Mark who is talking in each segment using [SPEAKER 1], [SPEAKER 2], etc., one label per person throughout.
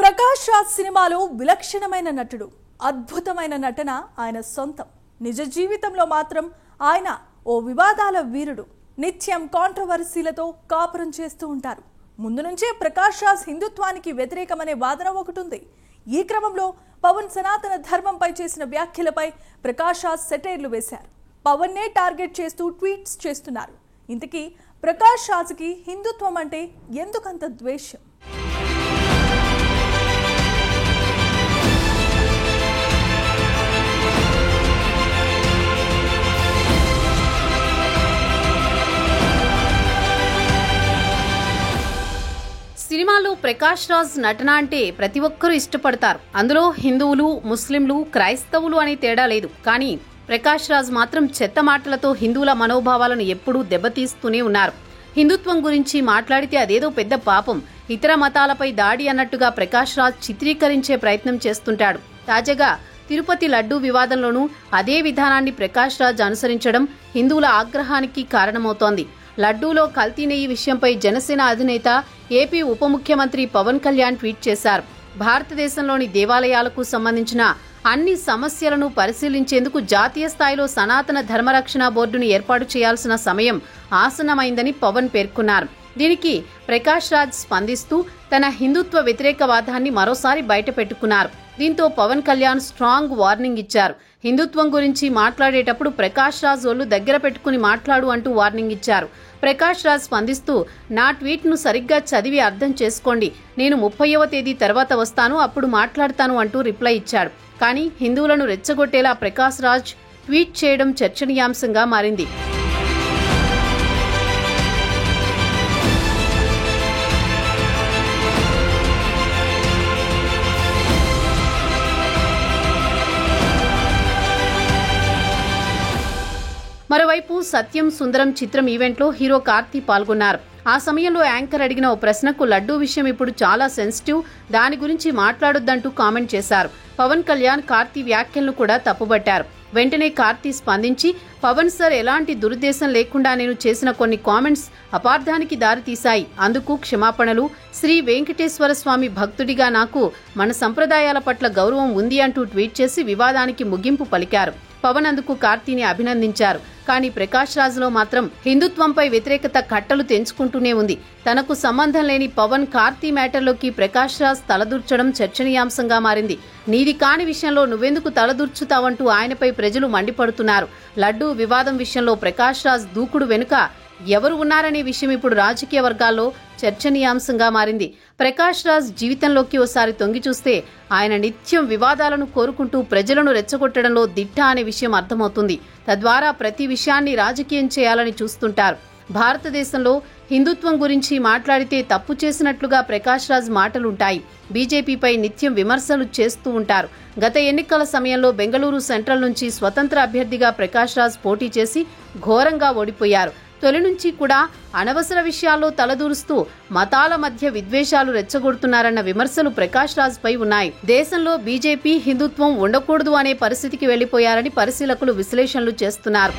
[SPEAKER 1] ప్రకాష్ రాజ్ సినిమాలో విలక్షణమైన నటుడు, అద్భుతమైన నటన ఆయన సొంతం. నిజ జీవితంలో మాత్రం ఆయన ఓ వివాదాల వీరుడు. నిత్యం కాంట్రవర్సీలతో కాపురం చేస్తూ ఉంటారు. ముందు నుంచే ప్రకాష్ రాజ్ హిందుత్వానికి వ్యతిరేకమనే వాదన ఒకటి ఉంది. ఈ క్రమంలో పవన్ సనాతన ధర్మంపై చేసిన వ్యాఖ్యలపై ప్రకాష్ రాజ్ సెటైర్లు వేశారు. పవన్ నే టార్గెట్ చేస్తూ ట్వీట్స్ చేస్తున్నారు. ఇంతకీ ప్రకాష్ రాజ్కి హిందుత్వం అంటే ఎందుకంత ద్వేషం?
[SPEAKER 2] సినిమాలో ప్రకాష్ రాజ్ నటన అంటే ప్రతి ఒక్కరూ ఇష్టపడతారు. అందులో హిందువులు, ముస్లింలు, క్రైస్తవులు అనే తేడా లేదు. కానీ ప్రకాష్ రాజ్ మాత్రం చెత్త మాటలతో హిందువుల మనోభావాలను ఎప్పుడూ దెబ్బతీస్తూనే ఉన్నారు. హిందుత్వం గురించి మాట్లాడితే అదేదో పెద్ద పాపం, ఇతర మతాలపై దాడి అన్నట్టుగా ప్రకాష్ రాజ్ చిత్రీకరించే ప్రయత్నం చేస్తుంటాడు. తాజాగా తిరుపతి లడ్డూ వివాదంలోనూ అదే విధానాన్ని ప్రకాష్ రాజ్ అనుసరించడం హిందువుల ఆగ్రహానికి కారణమవుతోంది. లడ్డూలో కల్తీ నెయ్యి విషయంపై జనసేన అధినేత, ఏపీ ఉప ముఖ్యమంత్రి పవన్ కళ్యాణ్ ట్వీట్ చేశారు. భారతదేశంలోని దేవాలయాలకు సంబంధించిన అన్ని సమస్యలను పరిశీలించేందుకు జాతీయ స్థాయిలో సనాతన ధర్మరక్షణ బోర్డును ఏర్పాటు చేయాల్సిన సమయం ఆసన్నమైందని పవన్ పేర్కొన్నారు. దీనికి ప్రకాష్ రాజ్ స్పందిస్తూ తన హిందుత్వ వ్యతిరేక వాదాన్ని మరోసారి బయటపెట్టుకున్నారు. దీంతో పవన్ కళ్యాణ్ స్ట్రాంగ్ వార్నింగ్ ఇచ్చారు. హిందుత్వం గురించి మాట్లాడేటప్పుడు ప్రకాష్ రాజ్ ఒళ్ళు దగ్గర పెట్టుకుని మాట్లాడు అంటూ వార్నింగ్ ఇచ్చారు. ప్రకాష్ రాజ్ స్పందిస్తూ, నా ట్వీట్ను సరిగ్గా చదివి అర్థం చేసుకోండి, నేను 30వ తేదీ తర్వాత వస్తాను, అప్పుడు మాట్లాడతాను అంటూ రిప్లై ఇచ్చాడు. కానీ హిందువులను రెచ్చగొట్టేలా ప్రకాష్ రాజ్ ట్వీట్ చేయడం చర్చనీయాంశంగా మారింది. మరోవైపు సత్యం సుందరం చిత్రం ఈవెంట్లో హీరో కార్తీ పాల్గొన్నారు. ఆ సమయంలో యాంకర్ అడిగిన ఓ ప్రశ్నకు లడ్డూ విషయం ఇప్పుడు చాలా సెన్సిటివ్, దాని గురించి మాట్లాడొద్దంటూ కామెంట్ చేశారు. పవన్ కళ్యాణ్ కార్తీ వ్యాఖ్యలను కూడా తప్పుబట్టారు. వెంటనే కార్తీ స్పందించి, పవన్ సార్, ఎలాంటి దురుద్దేశం లేకుండా నేను చేసిన కొన్ని కామెంట్స్ అపార్థానికి దారితీశాయి, అందుకు క్షమాపణలు. శ్రీ వెంకటేశ్వర స్వామి భక్తుడిగా నాకు మన సంప్రదాయాల పట్ల గౌరవం ఉంది అంటూ ట్వీట్ చేసి వివాదానికి ముగింపు పలికారు. పవన్ అందుకు కార్తీని అభినందించారు. కానీ ప్రకాష్ రాజ్లో మాత్రం హిందుత్వంపై వ్యతిరేకత కట్టలు తెంచుకుంటూనే ఉంది. తనకు సంబంధం లేని పవన్ కార్తీ మ్యాటర్లోకి ప్రకాష్ రాజ్ తలదూర్చడం చర్చనీయాంశంగా మారింది. నీది కాని విషయంలో నువ్వెందుకు తలదూర్చుతావంటూ ఆయనపై ప్రజలు మండిపడుతున్నారు. లడ్డూ వివాదం విషయంలో ప్రకాష్ రాజ్ దూకుడు వెనుక ఎవరు ఉన్నారనే విషయం ఇప్పుడు రాజకీయ వర్గాల్లో చర్చనీయాంశంగా మారింది. ప్రకాష్ రాజ్ జీవితంలోకి ఓసారి తొంగి చూస్తే ఆయన నిత్యం వివాదాలను కోరుకుంటూ ప్రజలను రెచ్చగొట్టడంలో దిట్ట అనే విషయం అర్థమవుతుంది. తద్వారా ప్రతి విషయాన్ని రాజకీయం చేయాలని చూస్తుంటారు. భారతదేశంలో హిందుత్వం గురించి మాట్లాడితే తప్పు చేసినట్లుగా ప్రకాష్ రాజ్ మాటలుంటాయి. బీజేపీపై నిత్యం విమర్శలు చేస్తూ ఉంటారు. గత ఎన్నికల సమయంలో బెంగళూరు సెంట్రల్ నుంచి స్వతంత్ర అభ్యర్థిగా ప్రకాష్ రాజ్ పోటీ చేసి ఘోరంగా ఓడిపోయారు. తొలి నుంచి కూడా అనవసర విషయాల్లో తలదూరుస్తూ మతాల మధ్య విద్వేషాలు రెచ్చగొడుతున్నారన్న విమర్శలు ప్రకాష్ రాజ్ పై ఉన్నాయి. దేశంలో బీజేపీ హిందుత్వం ఉండకూడదు అనే పరిస్థితికి వెళ్లిపోయారని పరిశీలకులు విశ్లేషణలు చేస్తున్నారు.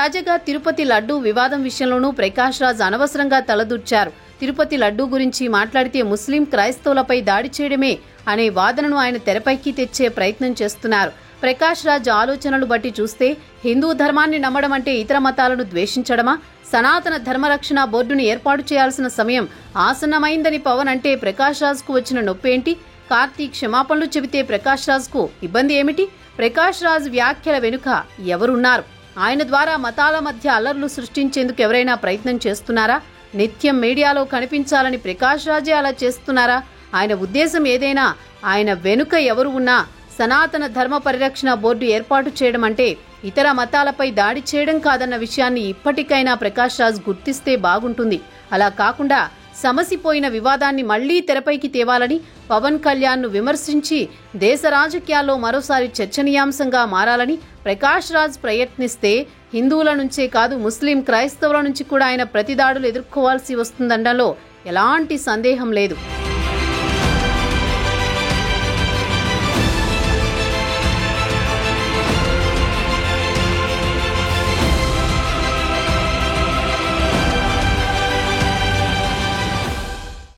[SPEAKER 2] తాజాగా తిరుపతి లడ్డూ వివాదం విషయంలోనూ ప్రకాష్ రాజ్ అనవసరంగా తలదూర్చారు. తిరుపతి లడ్డూ గురించి మాట్లాడితే ముస్లిం, క్రైస్తవులపై దాడి చేయడమే అనే వాదనను ఆయన తెరపైకి తెచ్చే ప్రయత్నం చేస్తున్నారు. ప్రకాష్ రాజ్ ఆలోచనలు బట్టి చూస్తే హిందూ ధర్మాన్ని నమ్మడం అంటే ఇతర మతాలను ద్వేషించడమా? సనాతన ధర్మరక్షణ బోర్డును ఏర్పాటు చేయాల్సిన సమయం ఆసన్నమైందని పవన్ అంటే ప్రకాష్ రాజ్ కు వచ్చిన నొప్పేంటి? కార్తీ క్షమాపణలు చెబితే ప్రకాష్ రాజ్ కు ఇబ్బంది ఏమిటి? ప్రకాష్ రాజ్ వ్యాఖ్యల వెనుక ఎవరున్నారు? ఆయన ద్వారా మతాల మధ్య అల్లర్లు సృష్టించేందుకు ఎవరైనా ప్రయత్నం చేస్తున్నారా? నిత్యం మీడియాలో కనిపించాలని ప్రకాష్ రాజే అలా చేస్తున్నారా? ఆయన ఉద్దేశం ఏదైనా, ఆయన వెనుక ఎవరు ఉన్నా సనాతన ధర్మ పరిరక్షణ బోర్డు ఏర్పాటు చేయడం అంటే ఇతర మతాలపై దాడి చేయడం కాదన్న విషయాన్ని ఇప్పటికైనా ప్రకాష్ రాజ్ గుర్తిస్తే బాగుంటుంది. అలా కాకుండా సమసిపోయిన వివాదాన్ని మళ్లీ తెరపైకి తేవాలని పవన్ కళ్యాణ్ను విమర్శించి దేశ రాజకీయాల్లో మరోసారి చర్చనీయాంశంగా మారాలని ప్రకాష్ రాజ్ ప్రయత్నిస్తే హిందువుల నుంచే కాదు, ముస్లిం, క్రైస్తవుల నుంచి కూడా ఆయన ప్రతిదాడులు ఎదుర్కోవాల్సి వస్తుందనడంలో ఎలాంటి సందేహం లేదు.